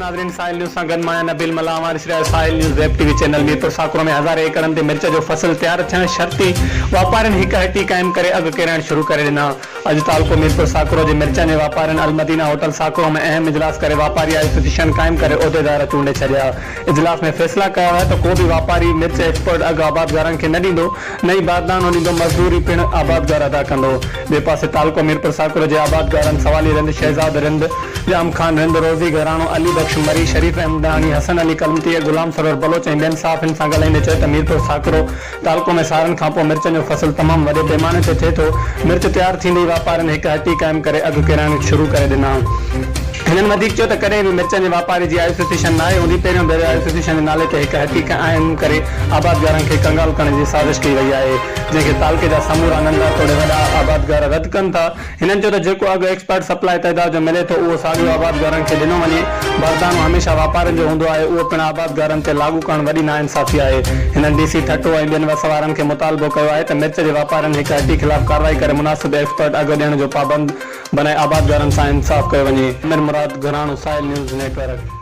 नाज़रीन, साहिल न्यूज़ सां गॾु मां नबील मला। हमारे सिर्फ़ Sahil news web TV channel Mirpur Sakro में हज़ार एकड़नि ते मिर्च जो फसल तैयार थियण शर्ती वापारियुनि हिक हटी क़ाइमु करे अघु किरण शुरू करे ॾिना। अॼु तालको मीरपुर साकरो जे मिर्चनि जे वापारियुनि अलमदीना होटल साकरो में अहम इजलास करे वापारी एसोसिएशन क़ाइमु करे उहिदेदार चूंडे छॾिया। इजलास में फ़ैसिला कया विया त को बि वापारी मिर्च एक्सपोर्ट अघु आबादगारनि खे न ॾींदो, न ई बारदानो ॾींदो, मज़दूरी पिणु आबादगार अदा कंदो। ॿिए पासे तालको मीरपुर साकरो जे आबादगारनि सवाली रिंद, शहज़ाद रिंद, जाम खान रिंद, रोज़ी घराणो, अली बख्श मरी, शरीफ अहमदानी, हसन अली कलमती, गुलाम सरोवर बलोच ऐं ॿियनि साफ़ियुनि सां ॻाल्हाईंदे चयो त मीरपुर साकरो तालको में सारनि खां पोइ मिर्चनि जो फसल तमामु वॾे पैमाने ते थिए थो। मिर्च तैयार थींदे ई वापारियुनि हिक हटी क़ाइमु करे अघु किराइण शुरू करे ॾिना। हिननि वधीक चयो त कॾहिं बि मिर्चनि जे वापारी जी एसोसिएशन न आहे हूंदी। पहिरियों भेरो एसोसिएशन जे नाले ते हिक हटी क़ाइमु करे आबादगारनि खे कंगाल करण जी साज़िश कई वई आहे, जंहिंखे तालके जा समूरा नंढा तोड़े वॾा आबादगार रद्द कनि था। हिननि चयो त जेको अघु एक्सपर्ट सप्लाई तइदाद जो मिले थो उहो साॻियो आबादगारनि खे ॾिनो वञे। बारदानो हमेशह वापारियुनि जो हूंदो आहे, उहो पिणु आबादगारनि ते लागू करणु वॾी नाइंसाफ़ी आहे। हिननि डीसी ठटो ऐं ॿियनि वसवारनि खे मुतालबो कयो आहे त मिर्च जे वापारियुनि हिक हटी ख़िलाफ़ कार्रवाई करे मुनासिब एक्सपर्ट अघु ॾियण जो पाबंद बनाए आबादगारनि सां इंसाफ़ कयो वञे। मुराद घराणो, साहिल न्यूज़ नेटवर्क।